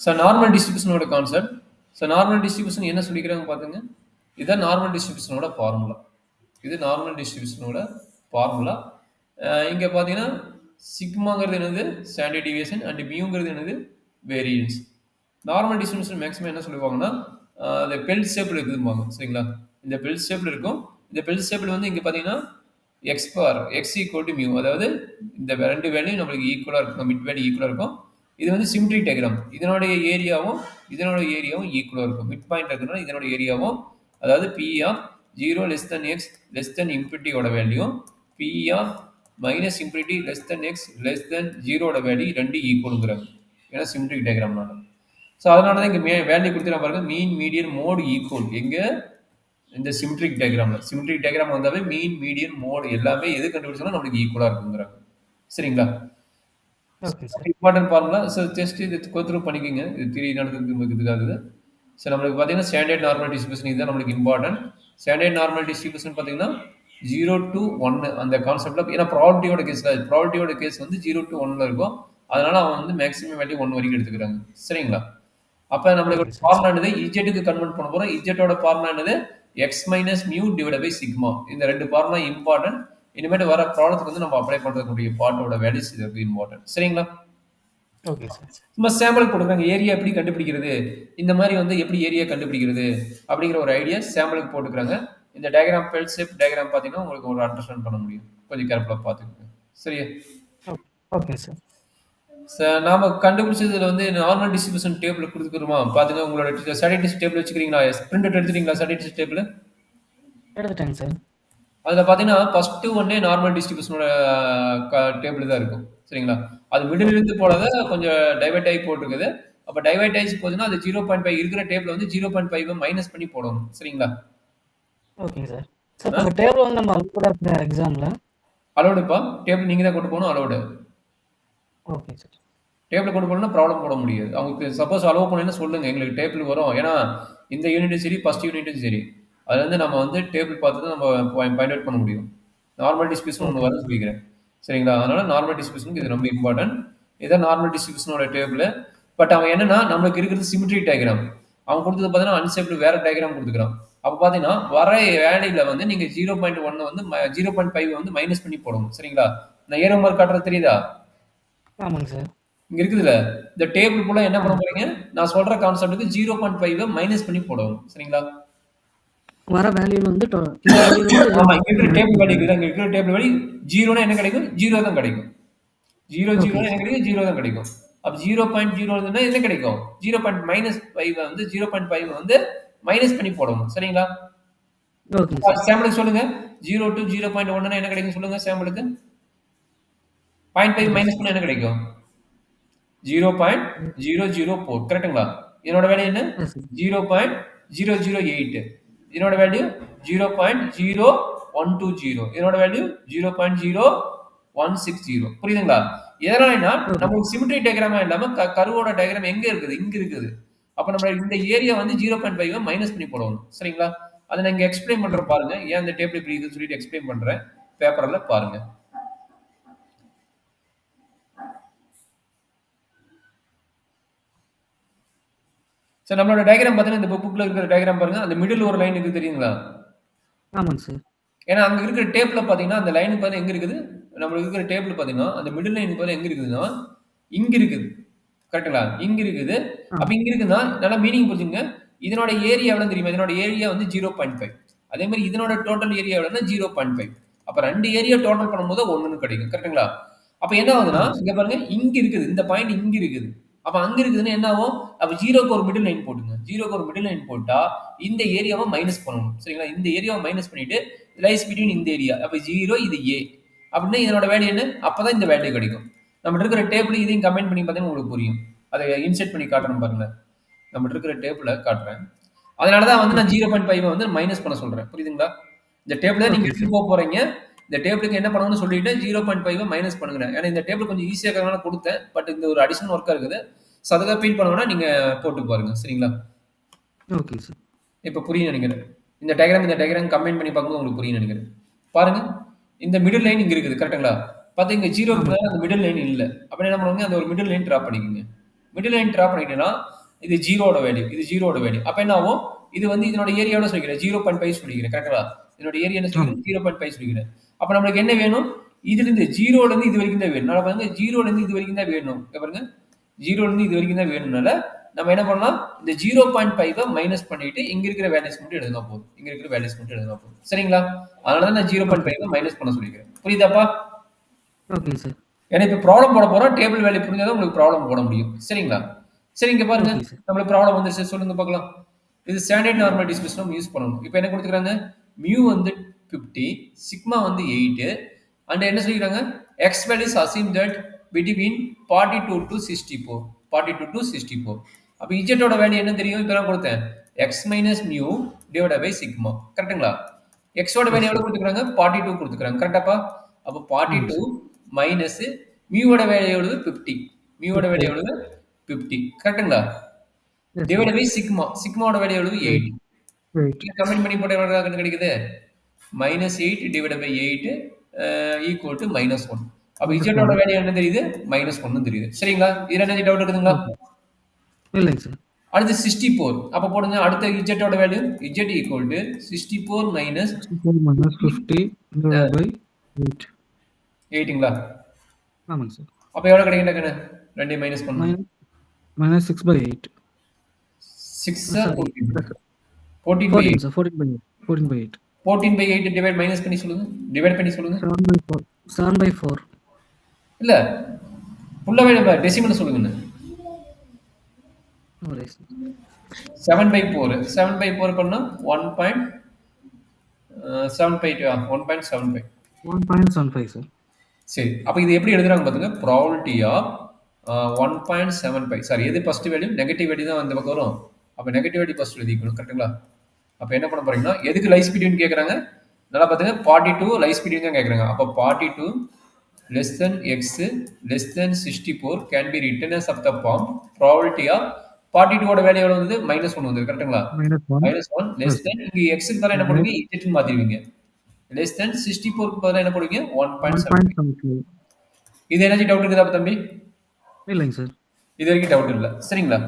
So normal டிஸ்ட்ரிபியூஷனோட concept. So normal distribution என்ன சொல்லிக்கிறாங்க பாத்துங்க. இதுதான் நார்மல் டிஸ்ட்ரிபியூஷனோட ஃபார்முலா. இது நார்மல் டிஸ்ட்ரிபியூஷனோட ஃபார்முலா. இங்க பாத்தீங்கன்னா சிக்மாங்கிறது என்னது ஸ்டாண்டர்ட் டிவியேஷன் அண்ட் மியூங்கிறது என்னது வேரியன்ஸ். நார்மல் டிஸ்ட்ரிபியூஷன் மேக்ஸிமம் என்ன சொல்லுவாங்கன்னா அந்த பெல் ஷேப்ல இருக்குதும்பாங்க சரிங்களா. இந்த பெல் ஷேப்ல இருக்கும். இந்த பெல் ஷேப்ல வந்து இங்க பாத்தீங்கன்னா x bar x equal to mu, அதாவது இந்த ரெண்டு வேல்யூ நம்மளுக்கு ஈக்குவலா இருக்கும், மிட் வேல்யூ ஈக்குவலா இருக்கும். இது வந்து சிமெட்ரிக் டயக்ராம். இதனுடைய ஏரியாவும் ஈக்குவலா இருக்கும். மிட் பாயிண்ட் இருக்கிறதுனால இதனோட ஏரியாவும், அதாவது P of 0 less than x less than இன்ஃபினிட்டியோட value, P of minus infinity less than x less than 0ஓட வேல்யூ ரெண்டு ஈக்குவலுங்கிறாங்க. ஏன்னா சிமெட்ரிக் டயக்ராம்னால. ஸோ அதனால தான் இங்கே வேல்யூ கொடுத்துருக்க பாருங்க, மீன் மீடியன் மோடு ஈக்குவல். எங்க இந்த சிமெட்ரிக் டயக்ராம்ல சிமெட்ரிக் டயக்ராம் வந்தாவே மீன் மீடியன் மோடு எல்லாமே எது கண்டுபிடிச்சாலும் நம்மளுக்கு ஈக்குவலா இருக்குங்கிறாங்க சரிங்களா. Important formula. ஸோ ஜஸ்ட் இது கோத்ரூ பண்ணிக்கோங்க, இது திரி நடக்கிறதுக்காக. ஸோ நம்மளுக்கு பார்த்தீங்கன்னா ஸ்டாண்டர்ட் நார்மல் டிஸ்ட்ரிபியூஷன் இதுதான் நம்மளுக்கு இம்பார்ட்டன்ட். ஸ்டாண்டர்ட் நார்மல் டிஸ்ட்ரிபியூஷன் பார்த்தீங்கன்னா 0 to 1 அந்த கான்செப்ட்ல, ஏன்னா ப்ராபர்ட்டியோட கேஸ் வந்து 0 to 1ல இருக்கும். அதனால அவன் வந்து மேக்ஸிமம் வேல்யூ 1 வரைக்கும் எடுத்துக்கிறாங்க சரிங்களா. அப்ப நம்மளுக்கு ஃபார்முலா என்னது, இஜெட்டுக்கு கன்வெர்ட் பண்ண போறோம். இஜெட்டோட ஃபார்முலா என்னது, x minus mu divide by sigma. இந்த ரெண்டு ஃபார்முலா இம்பார்ட்டன்ட். இனிமேட்டு வர ப்ராப்ளத்துக்கு வந்து நம்ம அப்ளை பண்றதுக்குரிய பார்ட்டோட வேல்யூஸ் இது இம்பார்ட்டன்ட் சரிங்களா. Okay sir. சும்மா சாம்பிள் போட்டுருக்காங்க, ஏரியா எப்படி கண்டுபிடிக்கிறது, இந்த மாதிரி வந்து எப்படி ஏரியா கண்டுபிடிக்கிறது அப்படிங்கிற ஒரு ஐடியா சாம்பிளுக்கு போட்டுக்கிறாங்க. இந்த டயக்ராம் பெல் ஷேப் டயக்ராம் பார்த்தீங்கன்னா உங்களுக்கு ஒரு அண்டர்ஸ்டாண்ட் பண்ண முடியும். கொஞ்சம் கேர்ஃபுல்லாக பார்த்துக்கோங்க சரியா. Okay sir. நாம கண்டுபிடிச்சதுல வந்து நார்மல் டிஸ்ட்ரிபியூஷன் டேபிள் கொடுத்துக்கிறோமா பாத்துங்க. உங்களோட ஸ்டாட்டிஸ்டிக்ஸ் டேபிள் வச்சுக்கிறீங்களா, பிரிண்ட் எடுத்துட்டீங்களா ஸ்டாட்டிஸ்டிக்ஸ் டேபிள்? எடுத்துட்டேங்க சார். அதுல பாத்தீங்கன்னா ஃபர்ஸ்ட் ஒன்னே நார்மல் டிஸ்ட்ரிபியூஷனோட டேபிள் தான் இருக்கும் சரிங்களா. அது மிடில் இருந்து போனதை கொஞ்சம் டைவர்ட் ஆகி போட்டிருக்குது. அப்ப டைவர்ட் ஆகி போகுதுன்னா அது 0.5 இருக்கிற டேபிள் வந்து 0.5 மைனஸ் பண்ணி போடணும் சரிங்களா. Okay sir. சார் அந்த டேபிள் வந்து நம்ம அலோட் எக்ஸாம்ல அலோடுப்பா, டேபிள் நீங்க தான் கொண்டு போகணும், அலோடு. Okay sir. டேபிள் கொண்டு போகணும்னா ப்ராப்ளம் போட முடியாது. அவங்களுக்கு சப்போஸ் அலோவ் பண்ணணும்னு சொல்லுங்க, எங்களுக்கு டேபிள் வரும். ஏன்னா இந்த யூனிட்டும் சரி ஃபர்ஸ்ட் யூனிட்டும் சரி அதுல இருந்து நம்ம வந்து டேபிள் பார்த்து தான் நம்ம பாயிண்ட் அவுட் பண்ண முடியும். நார்மல் டிஸ்ட்ரிபியூஷன் ஒன்று வர சொல்லிக்கிறேன் சரிங்களா. அதனால நார்மல் டிஸ்ட்ரிபியூஷனுக்கு இது ரொம்ப இம்பார்ட்டன்ட். இதான் நார்மல் டிஸ்ட்ரிபியூஷனோட டேபிள். பட் அவன் என்னன்னா நம்மளுக்கு இருக்கிறது சிமெட்ரிக் டயக்ராம். அவன் கொடுத்தது பார்த்தீங்கன்னா அன்சேப்டு வேற டயக்ராம் கொடுத்துக்கிறான். அப்போ பார்த்தீங்கன்னா வர வேலையில வந்து நீங்க 0.1 வந்து 0.5 வந்து மைனஸ் பண்ணி போடணும் சரிங்களா. நான் ஏரோ மார்க் காட்டுறது தெரியுதா? ஆமாங்க சார். இங்க இருக்குதுல இந்த டேபிள் போல என்ன பண்ண போறீங்க, நான் சொல்ற கான்செப்ட்டுக்கு 0.5 மைனஸ் பண்ணி போடணும் சரிங்களா. வர வேல்யூ வந்து ஆமா, இங்க இருக்கிற டேபிள் வேல்யூ இருக்குதா, இங்க இருக்கிற டேபிள் வேல்யூ 0னா என்ன கிடைக்கும், 0 தான் கிடைக்கும். 0 என்ன கிடைக்கும், 0 தான் கிடைக்கும். அப்ப 0.0 இருந்தா என்ன கிடைக்கும், 0.5 வந்து 0.5 வந்து மைனஸ் பண்ணி போடணும் சரிங்களா. ஓகே சாம்பிளுக்கு சொல்லுங்க, 0 to 0.1 என்ன கிடைக்கும் சொல்லுங்க சாம்பிளுக்கு. 0.5 மைனஸ் பண்ண என்ன கிடைக்கும், 0.004 கரெக்ட்டுங்களா. இதனோட வேல்யூ என்ன, 0.008. இதனோட வேல்யூ 0.0120. இதனோட வேல்யூ 0.0160. புரியுதுங்களா. எதனாலனா நமக்கு சிமெட்ரிக் டயக்ராமா இல்லாம கர்வோட டயக்ராம் எங்க இருக்குது, இங்க இருக்குது. அப்ப நம்ம இந்த ஏரியா வந்து 0.5 மைனஸ் பண்ணி போடணும் சரிங்களா. அதை நான் இங்க எக்ஸ்பிளைன் பண்றேன் பாருங்க, ஏன் இந்த டேபிள் இப்படி இருக்குன்னு சொல்லிட்டு எக்ஸ்பிளைன் பண்றேன் பேப்பர்ல பாருங்க. சார் நம்மளோட டயக்ராம் பார்த்தீங்கன்னா இந்த புக்ல இருக்கிற டயக்ராம் பாருங்க, அந்த மிடில் ஒரு லைன் இருக்கு தெரியுங்களா. ஆமாங்க சார். ஏன்னா அங்க இருக்கிற டேபிள்ல பாத்தீங்கன்னா அந்த லைன் பாத்தீங்கன்னா எங்க இருக்குது, நம்மளுக்கு இருக்கிற டேபிள் பாத்தீங்கன்னா அந்த மிடில் லைன் பாத்தீங்கன்னா எங்க இருக்குதுன்னா இங்க இருக்குது கரெக்ட்டுங்களா, இங்க இருக்குது. அப்ப இங்க இருக்குன்னா நல்லா மீனிங் புரிஞ்சுங்க. இதனோட ஏரியா எவ்வளவு தெரியுமா, இதனோட ஏரியா வந்து 0.5. அதே மாதிரி இதனோட டோட்டல் ஏரியா எவ்வளவுன்னா 0.5. அப்ப ரெண்டு ஏரியா டோட்டல் பண்ணும்போது 1 கிடைக்கும் கரெக்ட்டுங்களா. அப்ப என்ன ஆகுதுன்னா இங்க பாருங்க, இங்க இருக்குது இந்த பாயிண்ட் இங்க இருக்குது. அப்ப அங்க இருக்குதுன்னு என்ன ஆகும், அப்ப 0க்கு ஒரு மிடில் லைன் போட்டுங்க. 0க்கு ஒரு மிடில் லைன் போட்டா இந்த ஏரியாவை மைனஸ் பண்ணணும் சரிங்களா. இந்த ஏரியாவை மைனஸ் பண்ணிட்டு லைஸ் பிட்வீன் இந்த ஏரியா. அப்ப 0 இது A அப்படின்னா இதனோட வேல்யூ என்ன, அப்பதான் இந்த வேல்யூ கிடைக்கும். நம்ம இருக்கிற டேபிள் இதையும் கமெண்ட் பண்ணி பார்த்தீங்கன்னா உங்களுக்கு புரியும். அதை இன்செர்ட் பண்ணி காட்டுறேன் பாருங்க, நம்ம இருக்கிற டேபிளை காட்டுறேன். அதனாலதான் வந்து நான் 0.5 வந்து மைனஸ் பண்ண சொல்றேன் புரியுதுங்களா. இந்த டேபிளை நீங்க எடுத்துட்டு போக போறீங்க, இந்த டேபிளுக்கு என்ன பண்ணணும்னு சொல்லிட்டு 0.5 மைனஸ் பண்ணுங்க. ஏன்னா இந்த டேபிள் கொஞ்சம் ஈஸியாக இருக்கிறதுனால கொடுத்தேன், பட் இந்த ஒரு அடிஷனல் ஒர்க்கா இருக்குது. ஸோ அதுக்காக ஃபீல் பண்ணணும்னா நீங்க போட்டு பாருங்க சரிங்களா. Okay sir. இப்போ புரியும் நினைக்கிறேன். இந்த டயக்ராம் கம்பைன் பண்ணி பார்க்கும்போது உங்களுக்கு புரியும் நினைக்கிறேன். பாருங்க, இந்த மிடில் லைன் இங்க இருக்குது கரெக்ட்டுங்களா. பார்த்தா இங்க 0க்கு அந்த மிடில் லைன் இல்லை. அப்ப என்ன பண்ணுவாங்க, அந்த ஒரு மிடில் லைன் டிராப் பண்ணிக்கோங்க. மிடில் லைன் ட்ரா பண்ணிட்டேன்னா இது ஜீரோட வேல்யூ, இது ஜீரோட வேல்யூ. அப்போ என்ன ஆகும்? இது வந்து இதனோட ஏரியாவோட சொல்லிக்கிறேன், 0.5 சொல்லிக்கிறேன். கரெக்டா? இதனோட ஏரியா என்ன சொல்லிக்கிறேன்? 0.5 சொல்லிக்கிறேன். அப்போ நம்மளுக்கு என்ன வேணும்? இதுலேருந்து ஜீரோலேருந்து இது வரைக்கும் தான் வேணும். நல்லா பாருங்க, ஜீரோலேருந்து இது வரைக்கும் தான் வேணும். பாருங்க, ஜீரோலேருந்து இது வரைக்கும் தான் வேணும்னால நம்ம என்ன பண்ணலாம்? இந்த 0.5 மைனஸ் பண்ணிட்டு இங்க இருக்கிற வேல்யூஸ் மட்டும் எழுதினா போதும். இங்க இருக்கிற வேல்யூஸ் மட்டும் எழுதினா போதும். சரிங்களா? அதனால தான் நான் 0.5 மைனஸ் பண்ண சொல்லிக்கிறேன். புரியுதாப்பா? Okay sir. ஏன்னா இப்போ ப்ராப்ளம் போட போறோம், டேபிள் வேல்யூ புரிஞ்சாதான் உங்களுக்கு ப்ராப்ளம் போட முடியும். சரிங்களா? சரி, இங்க பாருங்க, ஓகே சார். நம்மளுக்கு ப்ராப்ளம் வந்துருச்சு. சொல்லுங்க பார்க்கலாம். இது ஸ்டாண்டர்ட் நார்மல் டிஸ்ட்ரிபியூஷன் நம்ம யூஸ் பண்ணணும். இப்போ என்ன கொடுத்துக்கிறாங்க? மியூ வந்து 50, சிக்மா வந்து 8 அண்ட் என்ன சொல்லிக்கிறாங்க? X values assume that between 42 to 64. 42 to 64. அப்போ இஜெட்டோட வேல்யூ என்ன தெரியும்? இப்போ நான் கொடுத்தேன், x minus mu divide by sigma. கரெக்டுங்களா? எக்ஸோட வேல்யூ எவ்வளவு கொடுத்துக்கிறாங்க? 42 கொடுத்துக்கிறாங்க. கரெக்டாப்பா? அப்போ 42 மைனஸ் மியூவோட வேல்யூ எவ்வளவு? 50. மியூவோட வேல்யூ எவ்வளவு? 50. கரெக்டுங்களா? Divide by sigma. சிக்மாவோட வேல்யூ எவ்வளவு? 8. கமெண்ட் பண்ணி போட்ட எவ்வளவு கிடைக்குது? -8 டிவைட் பை 8 ஈக்குவல் டு -1. அப்போ இஜெட்டோட வேல்யூ என்ன தெரியுது? -1 தெரியுது. சரிங்களா? இதுல என்ன டவுட் இருக்குதுங்களா? இல்லைங்க சார். அடுத்து 64. அப்ப போடுங்க, அடுத்த இஜெட்டோட value Z equal to 64 minus 50 divided by 8. 8ங்களா? ஆமாங்க சார். அப்ப எவ்வளவு கிடைக்கும்? ரெண்டையும் மைனஸ் பண்ணணும். minus 6 by 8. 6 Sorry. 14 by 8. 14 by 8. 14 by 8. 14 by 8 divide minus பண்ணி சொல்லுங்க. டிவைட் பண்ணி சொல்லுங்க. 7 by 4. 7 by 4. இல்ல, ஃபுல்லாவே நம்ம டெசிமல் சொல்லுங்க. 7 by 4. 7 by 4 பண்ணா 1.75. 1.75. 1.75 சார். சரி, அப்ப இது எப்படி எழுதுறாங்க பாத்துங்க. Probability of 1.75. சாரி, எது ஃபர்ஸ்ட் வேல்யூ? நெகட்டிவ் வேல்யூ தான் அந்த பக்கம் வரும். அப்ப நெகட்டிவ் வேல்யூ ஃபர்ஸ்ட் எழுதிக்கணும். கரெக்ட்டுங்களா? அப்ப என்ன பண்ண போறீங்கன்னா, எதுக்கு லை ஸ்பீடுன்னு கேக்குறாங்க? நல்லா பாத்துங்க, 42 லை ஸ்பீடுன்னு தான் கேக்குறாங்க. அப்ப 42 less than x less than 64 can be written as of the form probability of 42 ஓட வேல்யூ எவ்வளவு வந்து? -1 வந்து. கரெக்ட்டுங்களா? -1 less than, இங்க x க்கு பதிலா என்ன பண்ணுவீங்க? z ன்னு மாத்திடுவீங்க. less than 64 க்கு பதிலா என்ன பண்ணுவீங்க? 1.75. இது என்ன டவுட் இருக்குதா தம்பி? இல்லைங்க சார். இது வரைக்கும் டவுட் இல்ல. சரிங்களா?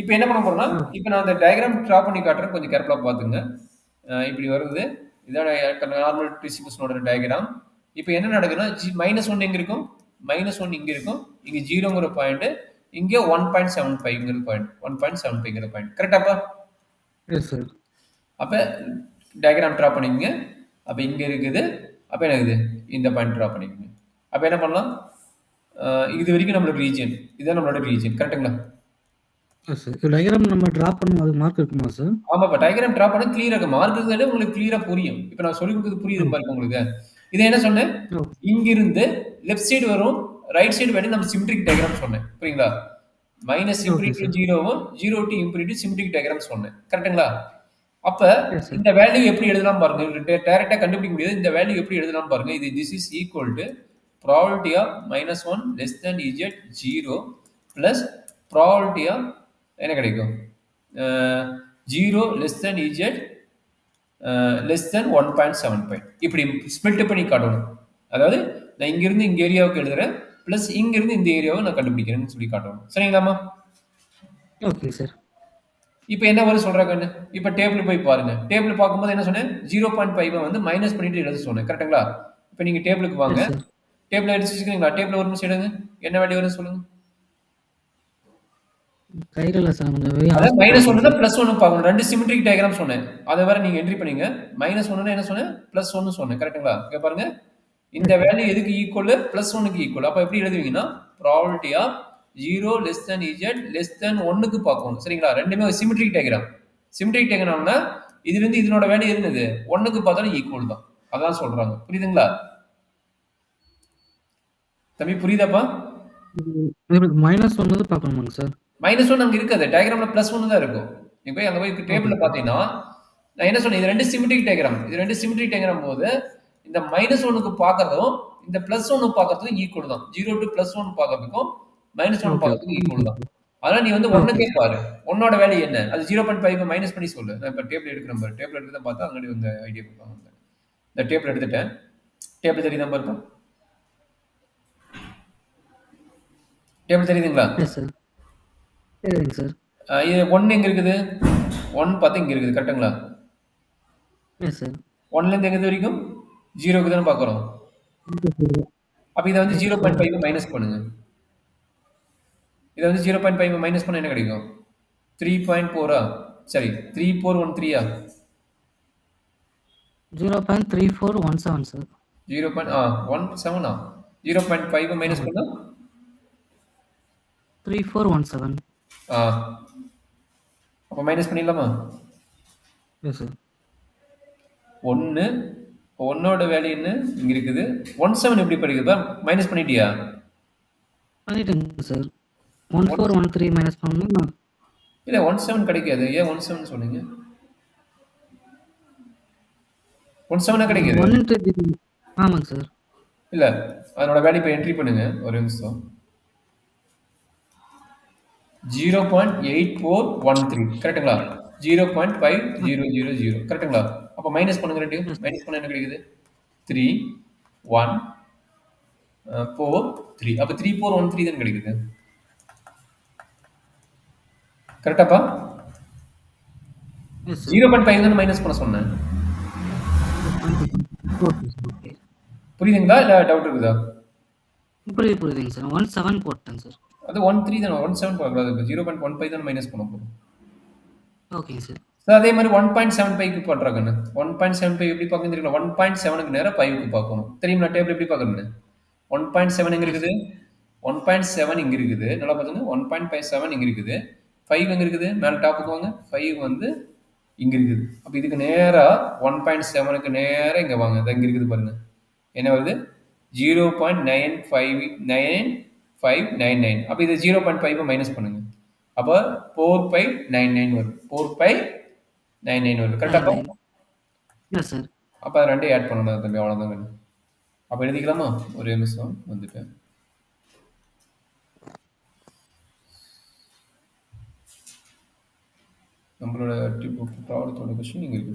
இப்போ என்ன பண்ண போறோம்னா, இப்போ நான் அந்த டயகிராம் டிரா பண்ணி காட்டுறேன், கொஞ்சம் கேர்ஃபுல்லா பாத்துங்க. இப்படி வருது, இதான் நார்மல் டிஸ்ட்ரிபியூஷனோட டயகிராம். இப்போ என்ன நடக்குதுன்னா, -1 எங்க இருக்கும்? -1 இங்க இருக்கும். இங்க 0ங்கிற பாயிண்ட், இங்க 1.75ங்கிற பாயிண்ட். 1.75ங்கிற பாயிண்ட். கரெக்டாப்பா? Yes sir. அப்ப டயகிராம் டிரா பண்ணிக்கங்க. அப்ப இங்க இருக்குது. அப்ப என்ன இருக்குது? இந்த பாயிண்ட் டிரா பண்ணிக்கங்க. அப்ப என்ன பண்ணலாம்? இது வரைக்கும் நம்மளோட ரீஜன், இதான் நம்மளோட ரீஜன். கரெக்ட்டுங்களா? Yes sir. டயகிராம் நம்ம டிரா பண்ணும் அது மார்க் இருக்குமா சார்? ஆமாப்பா, டயகிராம் டிரா பண்ண கிளியரா இருக்கு. மார்க் இருந்தாலே உங்களுக்கு கிளியரா புரியும். இப்போ நான் சொல்லி கொடுத்தது புரியுது பாருங்க உங்களுக்கு. இதை என்ன சொன்னேன்? இங்கிருந்து லெஃப்ட் சைடு வரும், ரைட் சைடு வேணும் நம்ம சிமெட்ரிக் டயகிராம் சொன்னேன். புரியுங்களா? மைனஸ் இன்ஃபினிட்டி டு 0வும் 0 டு இன்ஃபினிட்டி சிமெட்ரிக் டயகிராம் சொன்னேன். கரெக்ட்டுங்களா? அப்ப இந்த வேல்யூ எப்படி எழுதலாம் பாருங்க. டைரக்டா கண்டுபிடிக்க முடியாது. இந்த வேல்யூ எப்படி எழுதலாம் பாருங்க. இது this is equal to probability of -1 less than z 0 plus probability of என்ன கிடைக்கும்? 0 less than z less than 1.75. இப்படி ஸ்பிளிட் பண்ணி காட்டணும். அதாவது நான் இங்க இருந்து இங்க ஏரியாவுக்கு எழுதுறேன், பிளஸ் இங்க இருந்து இந்த ஏரியாவை நான் கண்டுபிடிக்கிறேன்னு சொல்லி காட்டணும். சரிங்களாமா? Okay sir. இப்போ என்ன வரும் சொல்றாங்க? இப்போ டேபிள் போய் பாருங்க. டேபிள் பார்க்கும்போது என்ன சொன்னேன்? 0.5 வந்து மைனஸ் பண்ணிட்டு எழுத சொன்னேன். கரெக்ட்டுங்களா? இப்போ நீங்க டேபிளுக்கு வாங்க. டேபிள் எடுத்து வச்சுக்கிறீங்களா? டேபிள் ஒரு நிமிஷம் எடுங்க. என்ன வேல்யூ வரும்னு சொல்லுங்க. கைரல சார் கொஞ்சம் அதாவது -1 +1 பார்க்கணும். ரெண்டு சிமெட்ரிக் டயகிராம் சொன்னேன். அதை வேற நீங்க என்ட்ரி பண்ணீங்க. -1 என்ன சொன்னேன்? +1 சொன்னேன். கரெக்ட்டுங்களா? இங்க பாருங்க, இந்த வேல்யூ எதுக்கு ஈக்குவல்? +1க்கு ஈக்குவல். அப்ப எப்படி எழுதுவீங்கன்னா, probability of 0 less than z less than 1க்கு பார்க்கணும். சரிங்களா? ரெண்டுமே சிமெட்ரிக் டயகிராம். சிமெட்ரிக் டயகிராம்னா இதுல இருந்து இதனோட வேல்யூ என்னது? 1க்கு பார்த்தாலும் ஈக்குவல் தான். அதான் சொல்றாங்க. புரியுதுங்களா? தம்பி புரியுதாப்பா? -1 பார்க்கணுமாங்க சார்? -1 அங்க இருக்காது. டயகிராம்ல +1 தான் இருக்கும். நீங்க போய் அங்க போய் டேபிள்ல பாத்தீங்கன்னா, நான் என்ன சொன்னேன்? இது ரெண்டு சிமெட்ரிக் டயகிராம். இது ரெண்டு சிமெட்ரிக் டயகிராம் போது இந்த -1க்கு பார்க்கறதும் இந்த +1 பார்க்கறதும் ஈக்குவல் தான். 0 to +1 பார்க்கறதுக்கும் -1 பார்க்கறதுக்கும் ஈக்குவல் தான். அதனால நீ வந்து 1க்கே பாரு. 1ஓட வேல்யூ என்ன? அது 0.5 மைனஸ் பண்ணி சொல்லு. நான் இப்ப டேபிள் எடுக்கிறேன் பாரு. டேபிள் எடுத்து பார்த்தா அங்கடி இந்த ஐடியா கொடுப்பாங்க. இந்த டேபிள் எடுத்துட்டேன். டேபிள் தெரியுதா பாருப்பா? டேபிள் தெரியுதுங்களா? Yes sir. சரிங்க சார். இது 1 எங்க இருக்குது? 1 பார்த்தா இங்க இருக்குது. கரெக்ட்டுங்களா? Yes sir. 1லேருந்து எங்க வரைக்கும்? 0க்கு தானே பார்க்குறோம். அப்ப இத வந்து X4 0.5 மைனஸ் பண்ணுங்க. இத வந்து 0.5 மைனஸ் பண்ணா என்ன கிடைக்கும்? 3.4ஆ? சரி 3413ஆ? 0.3417 சார். 17ஆ? 0.5 மைனஸ் ஆமா. பண்ணா? 3417. ஆ. அப்ப மைனஸ் பண்ணிடலாமா? Yes sir. 1 1ஓட வேல்யூ என்ன? இங்க இருக்குது. 17 எப்படி படிக்குதுப்பா? மைனஸ் பண்ணிட்டியா? பண்ணிட்டேங்க சார். 1 1413 மைனஸ் பண்ணா இல்ல 17 கிடைக்காது. ஏன் 17 சொன்னீங்க? 17ஆ கிடைக்குது? 1 இன்ட்டு ஆமாங்க சார். இல்ல. அதனோட வேல்யூ இப்ப என்ட்ரி பண்ணுங்க. ஒரு நிமிஷம். 0.8413 கரெக்ட்டுங்களா? 0.5000 கரெக்ட்டுங்களா? அப்ப மைனஸ் பண்ணுங்க ரெண்டையும். எஸ். மைனஸ் பண்ணா என்ன கிடைக்குது? 3 1 4 3. அப்ப 3413 தான் கிடைக்குது. கரெக்டாப்பா? Yes sir. 0.5 தானே மைனஸ் பண்ண சொன்னேன். Okay sir. ஓகே. புரியுதுங்களா? இல்ல டவுட் இருக்குதா? புரியுதுங்க சார். 17 போட்டேங்க சார். அது 13 தானே 17 போடக்கூடாது. 0.15 தானே மைனஸ் பண்ண போறோம். ஓகேங்க சார். ஸோ அதே மாதிரி 1.75க்கு பண்ணுறாங்கண்ணு. 1.75 எப்படி பார்க்கணும் தெரியல. 1.7க்கு நேரம் 5க்கு பார்க்கணும். தெரியுமா டேபிள் எப்படி பார்க்கணும்னு? 1.7 எங்க எஸ் இருக்குது? சார். 1.7 இங்க இருக்குது. நல்லா பார்த்துங்க. 1.57 இங்க இருக்குது. 5 எங்க இருக்குது? மேல டாப்புக்கு வாங்க. 5 வந்து இங்க இருக்குது. அப்ப இதுக்கு நேரா 1.7க்கு நேரா இங்க வாங்க. இது இங்க இருக்குது பாருங்க. என்ன வருது? 0.9599. அப்ப இது 0.5 மைனஸ் பண்ணுங்க. அப்ப 4599 வரும். 4599 வருது. கரெக்டாப்பா? 99. S sir. அப்ப அது ரெண்டையும் ஆட் பண்ணணும் தம்பி. அவ்வளவுதாங்க. அப்ப எழுதிக்கலாமா? ஒரே நிமிஷம் வந்துட்டேன். நம்மளோட ப்ராப்ளத்தோட கொஸ்டின் இங்க இருக்கு.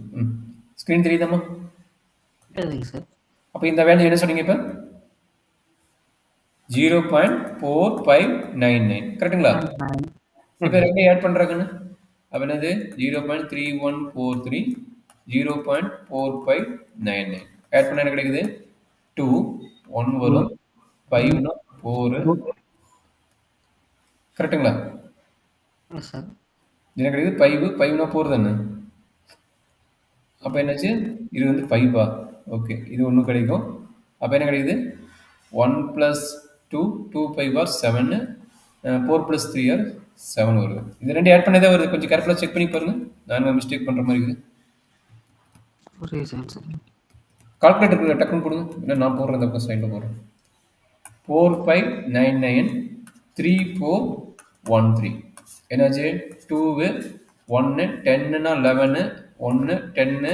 ஸ்கிரீன் தெரியுதாம்மா? சரிங்க சார். அப்ப இந்த வேல்யூ என்ன சொன்னீங்க இப்ப? 0.4599 கரெக்ட்டுங்களா? இப்ப ரெண்டையும் ஆட் பண்றாங்கன்னு அப்ப என்னது 0.3143 0.4599 ஆட் பண்ண என்ன கிடைக்குது 2 1 வரும் 5 4 கரெக்ட்டுங்களா? Yes sir. என்ன கிடைக்குது 5 5 4 தானே அப்ப என்னாச்சு இது வந்து 5 ஓகே இது ஒன்றும் கிடைக்கும் அப்ப என்ன கிடைக்குது 1 plus 2 2 5 are 7 4 plus 3 are 7 வருது இது ரெண்டு ஆட் பண்ணதே வருது கொஞ்சம் கேர்ஃபுல்லாக செக் பண்ணி பாருங்க நான் மிஸ்டேக் பண்ற மாதிரி இருக்குது ஒரே செகண்ட் சார். கால்குலேட்டர் டக்குன்னு கொடுங்க இல்லை நான் போடுறேன் இந்த பக்கம் சைடில் போடுறேன் 4599 3413 என்னாச்சு 2 1 10னா 11 1 10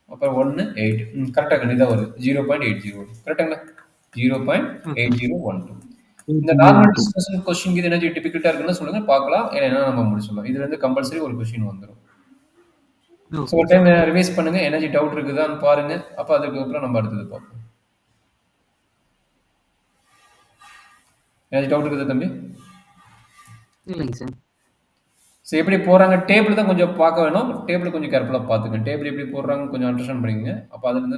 அப்புறம் 1 8 கரெக்டாக இதாக வருது 0.80 கரெக்டாங்களா 0.8012 இந்த நார்மல் டிஸ்கஷன் கொஸ்டின் இது என்ன டிபிகல்ட்டா இருக்குன்னு சொல்லுங்க பார்க்கலாம் ஏன்னா நம்ம முடிச்சிடலாம் இதுல இருந்து கம்பல்சரி ஒரு கொஸ்டின் வந்துடும் ஸோ ஒரு டைம் ரிவைஸ் பண்ணுங்க எனர்ஜி டவுட் இருக்குதான்னு பாருங்க அப்போ அதுக்கப்புறம் நம்ம அடுத்தது பார்ப்போம் எனர்ஜி டவுட் இருக்குதா தம்பி இல்லைங்க சார். ஸோ எப்படி போடுறாங்க டேபிள் தான் கொஞ்சம் பார்க்க வேணும் டேபிள் கொஞ்சம் கேர்ஃபுல்லாக பார்த்துங்க டேபிள் எப்படி போடுறாங்க கொஞ்சம் அண்டர்ஸ்டாண்ட் பண்ணிக்கங்க அப்போ அதுலேருந்து